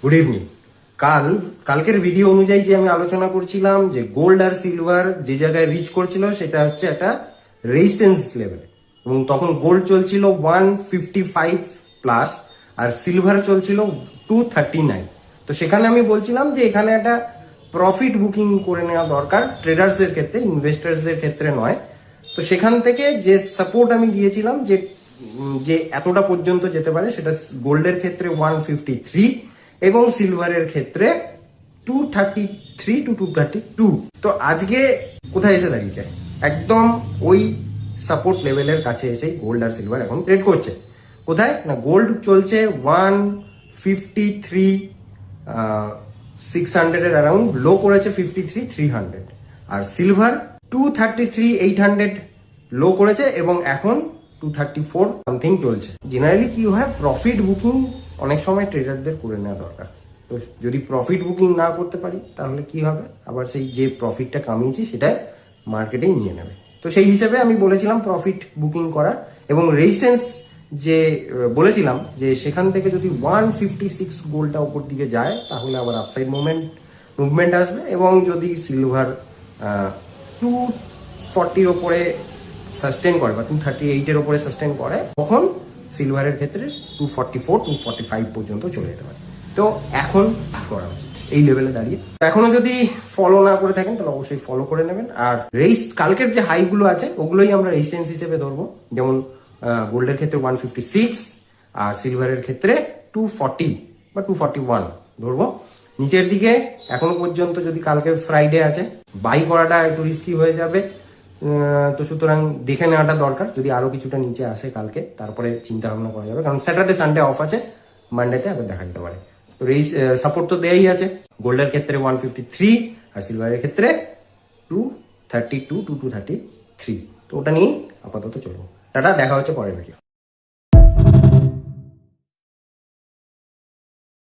Good evening. কালকের video অনুযায়ী যে আমি আলোচনা করছিলাম যে গোল্ড আর সিলভার যে জায়গায় রিচ করছিল সেটা হচ্ছে একটা রেজিস্ট্যান্স লেভেল, এবং তখন গোল্ড চলছিল 155 প্লাস আর সিলভার চলছিল 239। তো সেখানে আমি বলছিলাম যে এখানে একটা প্রফিট বুকিং করে নেওয়া দরকার ট্রেডার্সদের ক্ষেত্রে, ইনভেস্টার্সদের ক্ষেত্রে নয়। তো সেখান থেকে যে সাপোর্ট আমি দিয়েছিলাম যে এতটা পর্যন্ত যেতে পারে, সেটা গোল্ডের ক্ষেত্রে 153 এবং সিলভারের ক্ষেত্রে 233 টু 232। তো আজকে কোথায় এসে দাঁড়িয়েছে? একদম ওই সাপোর্ট লেভেলের কাছে এসেই গোল্ড আর সিলভার এখন ট্রেড করছে। কোথায় না, গোল্ড চলছে 153 600 এর অ্যারাউন্ড, লো করেছে 53 300, আর সিলভার 233 800 লো করেছে এবং এখন 234 সামথিং চলছে। জেনারেলি কি হয়, প্রফিট বুকিং অনেক সময় ট্রেডারদের করে নেওয়া দরকার। তো যদি প্রফিট বুকিং না করতে পারি তাহলে কি হবে, আবার সেই যে প্রফিটটা কামিয়েছি সেটা মার্কেটেই নিয়ে নেবে। তো সেই হিসেবে আমি বলেছিলাম প্রফিট বুকিং করার, এবং রেজিস্ট্যান্স যে বলেছিলাম যে সেখান থেকে যদি 156 গোল্ডটা উপর দিকে যায় তাহলে আবার আপসাইড মুভমেন্ট আসবে, এবং যদি সিলভার 240 ওপরে সাস্টেন করে বা 238 এর ওপরে সাস্টেন করে, তখন সিলভারের ক্ষেত্রে 244 245 পর্যন্ত চলে যেতে পারে। তো এখন করা উচিত এই লেভেলে দাঁড়িয়ে? এখনো যদি ফলো না করে থাকেন তাহলে অবশ্যই ফলো করে নেবেন। আর কালকের যে হাইগুলো আছে ওগুলোই আমরা রেজিস্ট্যান্স হিসেবে ধরবো, যেমন গোল্ডের ক্ষেত্রে 156 আর সিলভারের ক্ষেত্রে 240 বা 241 ধরবো। নিচের দিকে এখনো পর্যন্ত যদি কালকে ফ্রাইডে আছে, বাই করাটা একটু রিস্কি হয়ে যাবে। তো সুতরাং দেখে নেওয়াটা দরকার, যদি আরো কিছুটা নিচে আসে কালকে তারপরে চিন্তা ভাবনা করা যাবে, কারণ স্যাটারডে সানডে অফ আছে, মানডেতে আবার দেখা যেতে পারে। তো সাপোর্ট তো দেয়াই আছে, গোল্ডের ক্ষেত্রে 153 আর সিলভারের ক্ষেত্রে 232 টু 233। তো ওটা নিয়েই আপাতত চলবো। টাটা, দেখা হচ্ছে পরের ভিডিও।